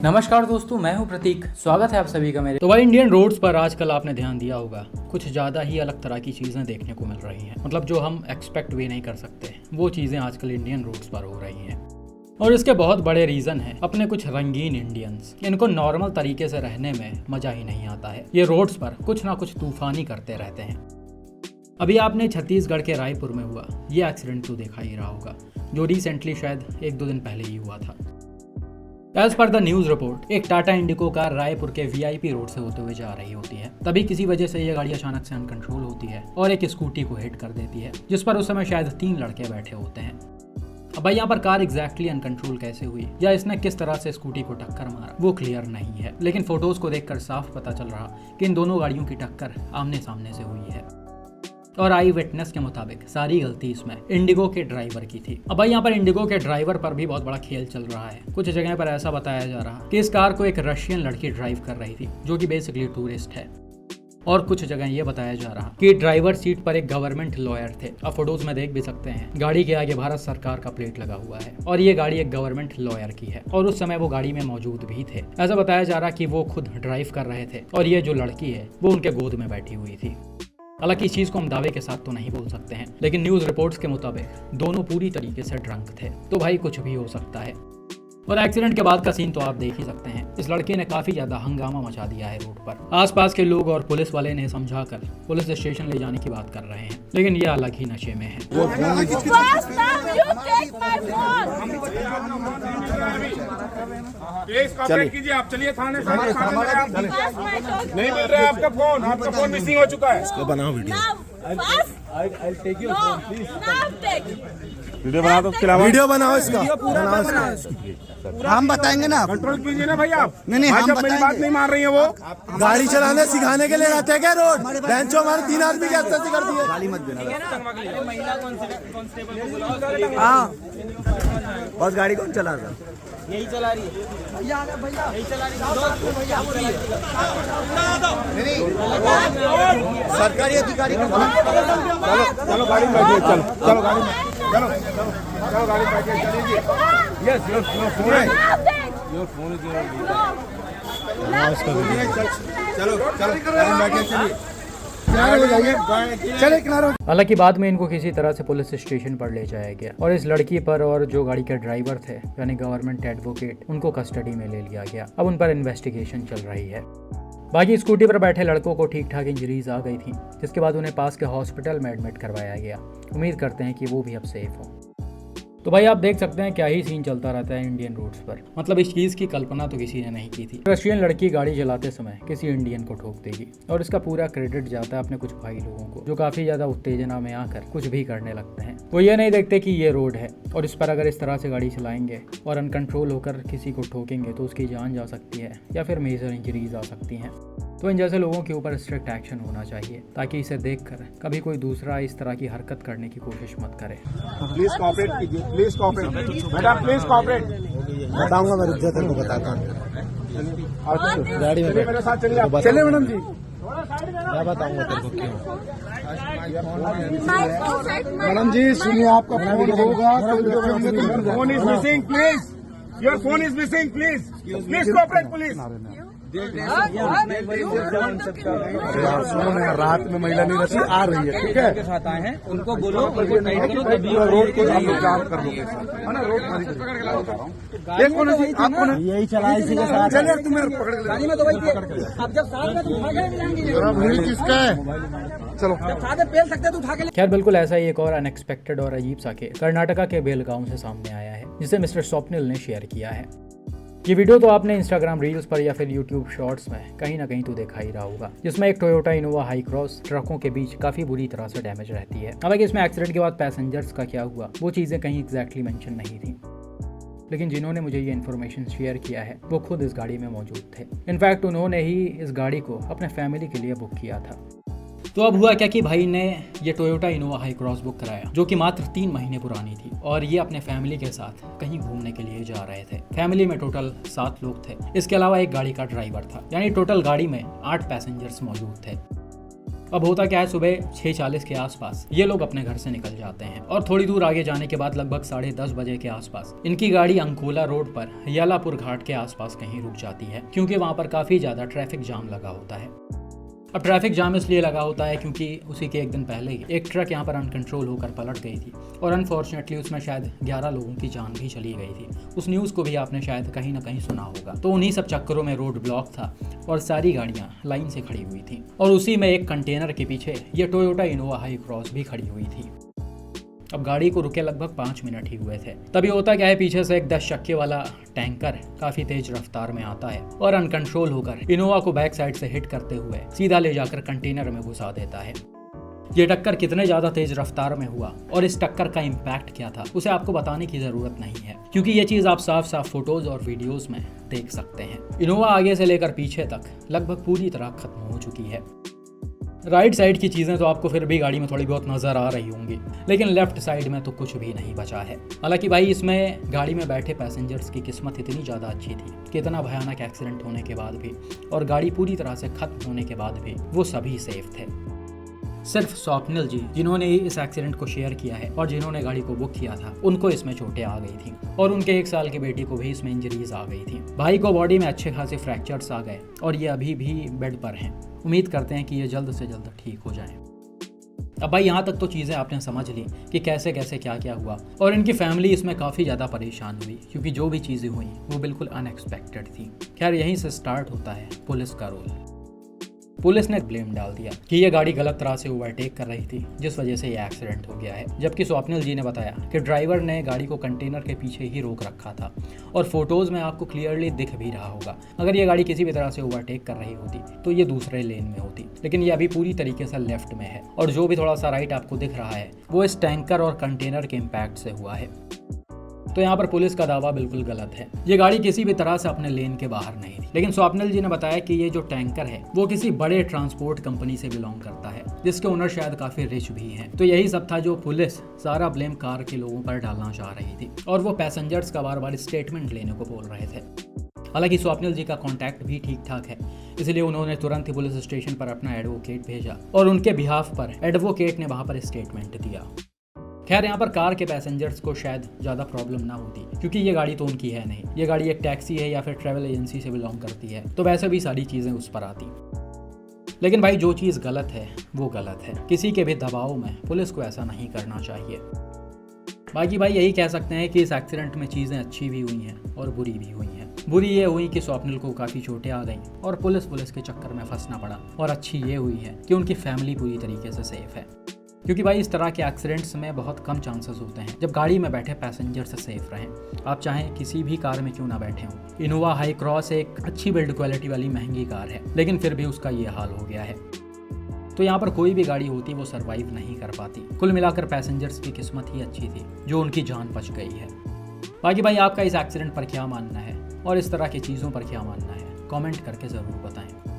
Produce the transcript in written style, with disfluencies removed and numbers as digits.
नमस्कार दोस्तों, मैं हूं प्रतीक। स्वागत है आप सभी का मेरे। तो भाई इंडियन रोड्स पर आजकल आपने ध्यान दिया होगा, कुछ ज़्यादा ही अलग तरह की चीज़ें देखने को मिल रही हैं। मतलब जो हम एक्सपेक्ट भी नहीं कर सकते, वो चीज़ें आजकल इंडियन रोड्स पर हो रही हैं। और इसके बहुत बड़े रीज़न हैं अपने कुछ रंगीन इंडियंस। इनको नॉर्मल तरीके से रहने में मज़ा ही नहीं आता है। ये रोड्स पर कुछ ना कुछ तूफानी करते रहते हैं। अभी आपने छत्तीसगढ़ के रायपुर में हुआ ये एक्सीडेंट तो देखा ही रहा होगा, जो रिसेंटली शायद 1-2 दिन पहले ही हुआ था। As per the news report, एक टाटा इंडिगो कार रायपुर के वीआईपी रोड से होते हुए जा रही होती है। तभी किसी वजह से यह गाड़ी अचानक से अनकंट्रोल होती है और एक स्कूटी को हिट कर देती है, जिस पर उस समय शायद 3 लड़के बैठे होते हैं। अब भाई यहाँ पर कार एग्जैक्टली अनकंट्रोल कैसे हुई या इसने किस तरह से स्कूटी को टक्कर मारा, वो क्लियर नहीं है। लेकिन फोटोज को देखकर साफ पता चल रहा कि इन दोनों गाड़ियों की टक्कर आमने सामने से हुई है। और आई विटनेस के मुताबिक सारी गलती इसमें इंडिगो के ड्राइवर की थी। अब भाई यहाँ पर इंडिगो के ड्राइवर पर भी बहुत बड़ा खेल चल रहा है। कुछ जगह पर ऐसा बताया जा रहा कि इस कार को एक रशियन लड़की ड्राइव कर रही थी, जो कि बेसिकली टूरिस्ट है। और कुछ जगह ये बताया जा रहा कि ड्राइवर सीट पर एक गवर्नमेंट लॉयर थे। आप फोटोज में देख भी सकते हैं, गाड़ी के आगे भारत सरकार का प्लेट लगा हुआ है और ये गाड़ी एक गवर्नमेंट लॉयर की है। और उस समय वो गाड़ी में मौजूद भी थे। ऐसा बताया जा रहा कि वो खुद ड्राइव कर रहे थे और ये जो लड़की है वो उनके गोद में बैठी हुई थी। हालांकि इस चीज को हम दावे के साथ तो नहीं बोल सकते हैं, लेकिन न्यूज रिपोर्ट्स के मुताबिक दोनों पूरी तरीके से ड्रंक थे। तो भाई कुछ भी हो सकता है। और एक्सीडेंट के बाद का सीन तो आप देख ही सकते हैं। इस लड़के ने काफी ज्यादा हंगामा मचा दिया है रोड पर। आसपास के लोग और पुलिस वाले ने समझाकर पुलिस स्टेशन ले जाने की बात कर रहे हैं, लेकिन ये अलग ही नशे में है। कीजिए आप, चलिए थाने। नहीं मिल रहा है आपका फोन मिसिंग हो चुका है। इसको बनाओ वीडियो। वीडियो बना दो, वीडियो बनाओ इसका, हम बताएंगे ना। कंट्रोल कीजिए ना भैया आप। नहीं हम मेरी बात नहीं मान रही है वो। गाड़ी चलाने सिखाने के लिए रहते हैं क्या रोड? बेंचो हमारे 3 आदमी की हत्या कर दिए। गाली मत देना। हाँ, बस गाड़ी कौन चला रहा? यही चला रही है भैया, यही चला रही है। सरकारी अधिकारी चलो गाड़ी में बैठिए, चलो गाड़ी में, चलो गाड़ी में बैठिए, चलिए। यस योर फोन है, योर फोन इज चलो गाड़ी में बैठिए, चलिए। हालांकि बाद में इनको किसी तरह से पुलिस स्टेशन पर ले जाया गया और इस लड़की पर और जो गाड़ी के ड्राइवर थे यानी गवर्नमेंट एडवोकेट, उनको कस्टडी में ले लिया गया। अब उन पर इन्वेस्टिगेशन चल रही है। बाकी स्कूटी पर बैठे लड़कों को ठीक ठाक इंजरीज आ गई थी, जिसके बाद उन्हें पास के हॉस्पिटल में एडमिट करवाया गया। उम्मीद करते हैं कि वो भी अब सेफ हो। तो भाई आप देख सकते हैं क्या ही सीन चलता रहता है इंडियन रोड्स पर। मतलब इस चीज़ की कल्पना तो किसी ने नहीं की थी। रशियन लड़की गाड़ी चलाते समय किसी इंडियन को ठोक देगी और इसका पूरा क्रेडिट जाता है अपने कुछ भाई लोगों को, जो काफ़ी ज़्यादा उत्तेजना में आकर कुछ भी करने लगते हैं। वो ये नहीं देखते कि ये रोड है और इस पर अगर इस तरह से गाड़ी चलाएंगे और अनकंट्रोल होकर किसी को ठोकेंगे तो उसकी जान जा सकती है या फिर मेजर इंजरीज आ सकती हैं। तो इन जैसे लोगों के ऊपर स्ट्रिक्ट एक्शन होना चाहिए, ताकि इसे देखकर कभी कोई दूसरा इस तरह की हरकत करने की कोशिश मत करे। प्लीज कोऑपरेट कीजिए, please cooperate madam, please cooperate. बताऊंगा मैं, रुक जा, तेरे को बताता हूँ। गाड़ी में मेरे साथ चलिए, चलिए मैडम जी। मैं बताऊंगा तेरे को क्यों। मैडम जी सुनिए, आपका फोन होगा, phone is missing, please your phone is missing, please cooperate police. रात में महिला नहीं रसी आ रही है, ठीक है, के साथ आए हैं, उनको बोलो रोड को हम लोग जाम कर लोगे है ना। रोड यही चला इसी के साथ। चलिए तुम मेरे पकड़ के गाड़ी में तो वही थे। अब जब साथ में तो उठा के ले जाएंगे। किसका है? चलो जब साथ में पेल सकते तो उठा के। खैर बिल्कुल ऐसा ही एक और अनएक्सपेक्टेड और अजीब सा केस कर्नाटका के बेलगांव से सामने आया है, जिसे मिस्टर स्वप्निल ने शेयर किया है। ये वीडियो तो आपने इंस्टाग्राम रील्स पर या फिर यूट्यूब शॉर्ट्स में कहीं ना कहीं तो देखा ही रहा होगा, जिसमें एक टोयोटा इनोवा हाई क्रॉस ट्रकों के बीच काफी बुरी तरह से डैमेज रहती है। हालांकि इसमें एक्सीडेंट के बाद पैसेंजर्स का क्या हुआ वो चीजें कहीं एग्जैक्टली मेंशन नहीं थी, लेकिन जिन्होंने मुझे ये इन्फॉर्मेशन शेयर किया है वो खुद इस गाड़ी में मौजूद थे। इनफैक्ट उन्होंने ही इस गाड़ी को अपने फैमिली के लिए बुक किया था। तो अब हुआ क्या कि भाई ने ये Toyota Innova high cross book कराया, जो कि मात्र 3 महीने पुरानी थी, और ये अपने फैमिली के साथ कहीं घूमने के लिए जा रहे थे। फैमिली में टोटल 7 लोग थे। इसके अलावा एक गाड़ी का ड्राइवर था, यानी टोटल गाड़ी में 8 पैसेंजर्स मौजूद थे। अब होता क्या है, सुबह 6:40 के आसपास ये लोग अपने घर से निकल जाते हैं और थोड़ी दूर आगे जाने के बाद लगभग 10:30 बजे के आसपास इनकी गाड़ी अंकोला रोड पर यालापुर घाट के आसपास कहीं रुक जाती है, क्योंकि वहां पर काफी ज्यादा ट्रैफिक जाम लगा होता है। अब ट्रैफिक जाम इसलिए लगा होता है क्योंकि उसी के एक दिन पहले ही एक ट्रक यहाँ पर अनकंट्रोल होकर पलट गई थी और अनफॉर्चुनेटली उसमें शायद 11 लोगों की जान भी चली गई थी। उस न्यूज़ को भी आपने शायद कहीं ना कहीं सुना होगा। तो उन्हीं सब चक्करों में रोड ब्लॉक था और सारी गाड़ियाँ लाइन से खड़ी हुई थी और उसी में एक कंटेनर के पीछे ये टोयोटा इनोवा हाई क्रॉस भी खड़ी हुई थी। अब गाड़ी को रुके लगभग 5 मिनट ही हुए थे, तभी होता क्या है, पीछे से एक 10 चक्के वाला टैंकर काफी तेज रफ्तार में आता है और अनकंट्रोल होकर इनोवा को बैक साइड से हिट करते हुए सीधा ले जाकर कंटेनर में घुसा देता है। ये टक्कर कितने ज्यादा तेज रफ्तार में हुआ और इस टक्कर का इम्पैक्ट क्या था उसे आपको बताने की जरूरत नहीं है, क्योंकि ये चीज आप साफ साफ फोटोज और वीडियोस में देख सकते हैं। इनोवा आगे से लेकर पीछे तक लगभग पूरी तरह खत्म हो चुकी है। राइट साइड की चीज़ें तो आपको फिर भी गाड़ी में थोड़ी बहुत नज़र आ रही होंगी, लेकिन लेफ्ट साइड में तो कुछ भी नहीं बचा है। हालांकि भाई इसमें गाड़ी में बैठे पैसेंजर्स की किस्मत इतनी ज़्यादा अच्छी थी कि इतना भयानक एक्सीडेंट होने के बाद भी और गाड़ी पूरी तरह से खत्म होने के बाद भी वो सभी सेफ थे। सिर्फ स्वप्निल जी, जिन्होंने इस एक्सीडेंट को शेयर किया है और जिन्होंने गाड़ी को बुक किया था, उनको इसमें चोटें आ गई थी और उनके 1 साल की बेटी को भी इसमें इंजरीज आ गई थी। भाई को बॉडी में अच्छे खासे फ्रैक्चर्स आ गए और ये अभी भी बेड पर हैं। उम्मीद करते हैं कि ये जल्द से जल्द ठीक हो जाए। अब भाई यहाँ तक तो चीज़ें आपने समझ ली कि कैसे कैसे क्या क्या हुआ और इनकी फैमिली इसमें काफ़ी ज़्यादा परेशान हुई, क्योंकि जो भी चीज़ें हुई वो बिल्कुल अनएक्सपेक्टेड थी। खैर यहीं से स्टार्ट होता है पुलिस का रोल। पुलिस ने ब्लेम डाल दिया कि ये गाड़ी गलत तरह से ओवरटेक कर रही थी, जिस वजह से ये एक्सीडेंट हो गया है, जबकि स्वप्निल जी ने बताया कि ड्राइवर ने गाड़ी को कंटेनर के पीछे ही रोक रखा था और फोटोज में आपको क्लियरली दिख भी रहा होगा। अगर ये गाड़ी किसी भी तरह से ओवरटेक कर रही होती तो ये दूसरे लेन में होती, लेकिन ये अभी पूरी तरीके से लेफ्ट में है और जो भी थोड़ा सा राइट आपको दिख रहा है वो इस टैंकर और कंटेनर के इम्पैक्ट से हुआ है। तो यहाँ पर पुलिस का दावा बिल्कुल गलत है। ये गाड़ी किसी भी तरह से अपने लेन के बाहर नहीं थी, लेकिन स्वप्निल जी ने बताया कि ये जो टैंकर है वो किसी बड़े ट्रांसपोर्ट कंपनी से बिलोंग करता है, जिसके ओनर शायद काफी रिच भी हैं। तो यही सब था जो पुलिस सारा ब्लेम कार के लोगों पर डालना चाह रही थी और वो पैसेंजर्स का बार बार स्टेटमेंट लेने को बोल रहे थे। हालांकि स्वप्निल जी का कॉन्टैक्ट भी ठीक ठाक है, इसलिए उन्होंने तुरंत ही पुलिस स्टेशन पर अपना एडवोकेट भेजा और उनके बिहाफ पर एडवोकेट ने वहां पर स्टेटमेंट दिया। खैर यहाँ पर कार के पैसेंजर्स को शायद ज़्यादा प्रॉब्लम ना होती, क्योंकि ये गाड़ी तो उनकी है नहीं, ये गाड़ी एक टैक्सी है या फिर ट्रैवल एजेंसी से बिलोंग करती है, तो वैसे भी सारी चीज़ें उस पर आती। लेकिन भाई जो चीज़ गलत है वो गलत है, किसी के भी दबाव में पुलिस को ऐसा नहीं करना चाहिए। बाकी भाई यही कह सकते हैं कि इस एक्सीडेंट में चीज़ें अच्छी भी हुई हैं और बुरी भी हुई हैं। बुरी ये हुई कि स्वप्निल को काफ़ी चोटें आ गई और पुलिस के चक्कर में फंसना पड़ा, और अच्छी ये हुई है कि उनकी फैमिली पूरी तरीके से सेफ है, क्योंकि भाई इस तरह के एक्सीडेंट्स में बहुत कम चांसेस होते हैं जब गाड़ी में बैठे पैसेंजर से सेफ रहें। आप चाहें किसी भी कार में क्यों ना बैठे हों। इनोवा हाई क्रॉस एक अच्छी बिल्ड क्वालिटी वाली महंगी कार है, लेकिन फिर भी उसका ये हाल हो गया है। तो यहाँ पर कोई भी गाड़ी होती वो सरवाइव नहीं कर पाती। कुल मिलाकर पैसेंजर्स की किस्मत ही अच्छी थी जो उनकी जान बच गई है। बाकी भाई आपका इस एक्सीडेंट पर क्या मानना है और इस तरह की चीज़ों पर क्या मानना है, कमेंट करके ज़रूर बताएं।